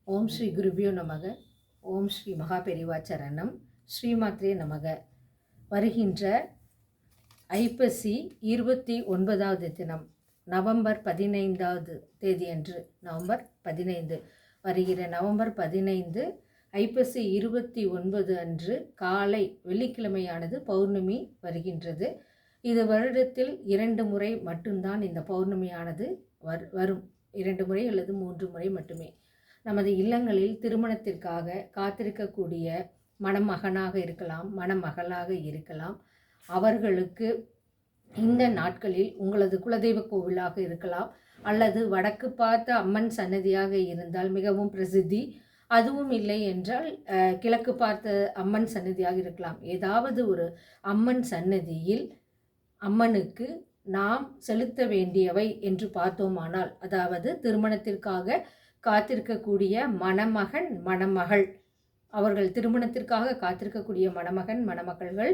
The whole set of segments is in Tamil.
ஓம் ஸ்ரீ குருபியோ நமக. ஓம் ஸ்ரீ மகாபெரிவா சரணம். ஸ்ரீமாத்ரே நமக. வருகின்ற ஐப்பசி 29வது தினம் நவம்பர் 15வது தேதியன்று, நவம்பர் 15 வருகிற நவம்பர் 15 ஐப்பசி 29 அன்று காலை வெள்ளிக்கிழமையானது பௌர்ணமி வருகின்றது. இது வருடத்தில் 2 முறை மட்டும்தான் இந்த பௌர்ணமியானது வரும். 2 முறை அல்லது 3 முறை மட்டுமே. நமது இல்லங்களில் திருமணத்திற்காக காத்திருக்கக்கூடிய மணமகனாக இருக்கலாம், மணமகளாக இருக்கலாம், அவர்களுக்கு இந்த நாட்களில் உங்களது குலதெய்வ கோவிலாக இருக்கலாம், அல்லது வடக்கு பார்த்த அம்மன் சன்னதியாக இருந்தால் மிகவும் பிரசித்தி, அதுவும் இல்லை என்றால் கிழக்கு பார்த்த அம்மன் சன்னதியாக இருக்கலாம். ஏதாவது ஒரு அம்மன் சன்னதியில் அம்மனுக்கு நாம் செலுத்த வேண்டியவை என்று பார்த்தோமானால், அதாவது திருமணத்திற்காக காத்திருக்கக்கூடிய மணமகன் மணமகள், அவர்கள் திருமணத்திற்காக காத்திருக்கக்கூடிய மணமகன் மணமகள்கள்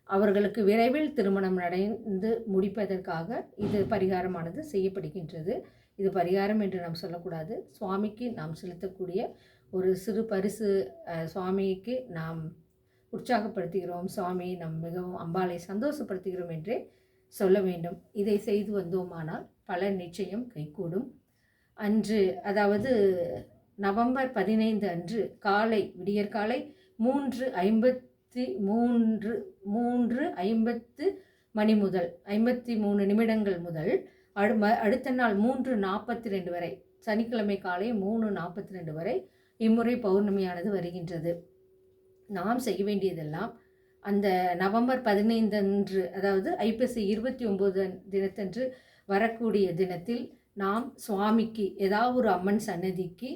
அவர்களுக்கு விரைவில் திருமணம் நடந்து முடிப்பதற்காக இது பரிகாரமானது செய்யப்படுகின்றது. இது பரிகாரம் என்று நாம் சொல்லக்கூடாது. சுவாமிக்கு நாம் செலுத்தக்கூடிய ஒரு சிறு பரிசு. சுவாமிக்கு நாம் உற்சாகப்படுத்துகிறோம், சுவாமி நம் மிகவும் அம்பாளை சந்தோஷப்படுத்துகிறோம் என்றே சொல்ல வேண்டும். இதை செய்து வந்தோமானால் பலன் நிச்சயம் கைகூடும். அன்று, அதாவது நவம்பர் 15 அன்று காலை விடியற்காலை 3:53 மணி முதல் 53 நிமிடங்கள் முதல் அடுத்த நாள் 3:42 வரை, சனிக்கிழமை காலை 3:42 வரை இம்முறை பௌர்ணமியானது வருகின்றது. நாம் செய்ய வேண்டியதெல்லாம் அந்த நவம்பர் 15 அன்று, அதாவது ஐப்பசி 29 தினத்தன்று வரக்கூடிய தினத்தில் நாம் சுவாமிக்கு ஏதாவது ஒரு அம்மன் சன்னதிக்கு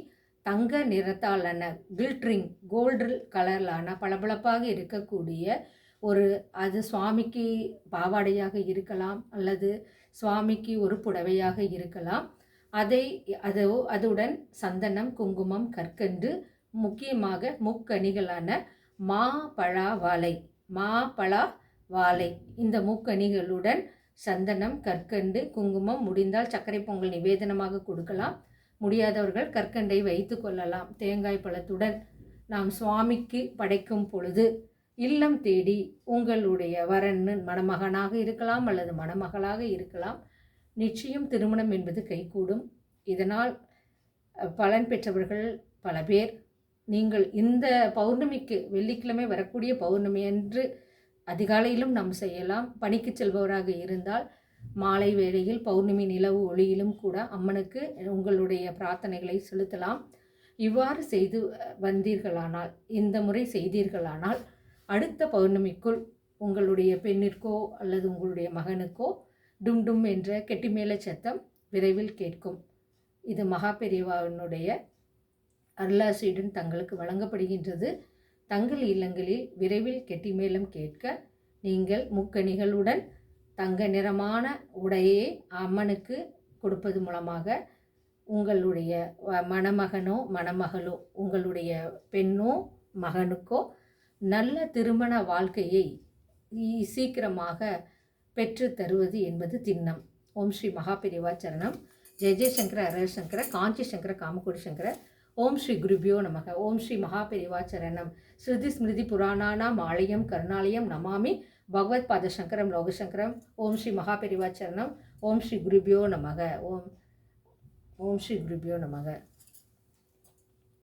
தங்க நிறத்தாலான கில்ட்ரிங் கோல்டு கலர்லான பளபளப்பாக இருக்கக்கூடிய ஒரு, அது சுவாமிக்கு பாவாடையாக இருக்கலாம் அல்லது சுவாமிக்கு ஒரு புடவையாக இருக்கலாம், அதுடன் சந்தனம், குங்குமம், கற்கண்டு, முக்கியமாக முக்கணிகளான மாப்பழா வாழை, இந்த முக்கணிகளுடன் சந்தனம், கற்கண்டு, குங்குமம், முடிந்தால் சர்க்கரை பொங்கல் நிவேதனமாக கொடுக்கலாம். முடியாதவர்கள் கற்கண்டை வைத்து கொள்ளலாம். தேங்காய் பழத்துடன் நாம் சுவாமிக்கு படைக்கும் பொழுது இல்லம் தேடி உங்களுடைய வரன் மணமகனாக இருக்கலாம் அல்லது மணமகளாக இருக்கலாம், நிச்சயம் திருமணம் என்பது கைகூடும். இதனால் பலன் பெற்றவர்கள் பல பேர். நீங்கள் இந்த பௌர்ணமிக்கு, வெள்ளிக்கிழமை வரக்கூடிய பௌர்ணமி அன்று அதிகாலையிலும் நாம் செய்யலாம். பணிக்கு செல்பவராக இருந்தால் மாலை வேளையில் பௌர்ணமி நிலவு ஒளியிலும் கூட அம்மனுக்கு உங்களுடைய பிரார்த்தனைகளை செலுத்தலாம். இவ்வாறு செய்து வந்தீர்களானால், இந்த முறை செய்தீர்களானால், அடுத்த பௌர்ணமிக்குள் உங்களுடைய பெண்ணிற்கோ அல்லது உங்களுடைய மகனுக்கோ டும் டும் என்ற கெட்டிமேள சத்தம் விரைவில் கேட்கும். இது மகாபெரிவாவினுடைய அருளாசியுடன் தங்களுக்கு வழங்கப்படுகின்றது. தங்கள் இல்லங்களில் விரைவில் கெட்டிமேளம் கேட்க நீங்கள் முக்கணிகளுடன் தங்க நிறமான உடையை அம்மனுக்கு கொடுப்பது மூலமாக உங்களுடைய மணமகனோ மணமகளோ, உங்களுடைய பெண்ணோ மகனுக்கோ நல்ல திருமண வாழ்க்கையை சீக்கிரமாக பெற்று தருவது என்பது திண்ணம். ஓம் ஸ்ரீ மகாபெரிவா சரணம். ஜெய ஜெயசங்கர, ஹரஹர காஞ்சி சங்கர, காமகோடி சங்கர. ஓம் ஸ்ரீ குருபியோ நமக. ஓம் ஸ்ரீ மகாபெரிவா சரணம். ஸ்ருதி ஸ்மிருதி புராணானாம் ஆலயம் கருணாலயம் நமாமி பகவத் பாத சங்கரம் லோகசங்கரம். ஓம் ஸ்ரீ மகாபெரிவா சரணம். ஓம் ஸ்ரீ குருபியோ நமக. ஓம் ஸ்ரீ குருபியோ நமக.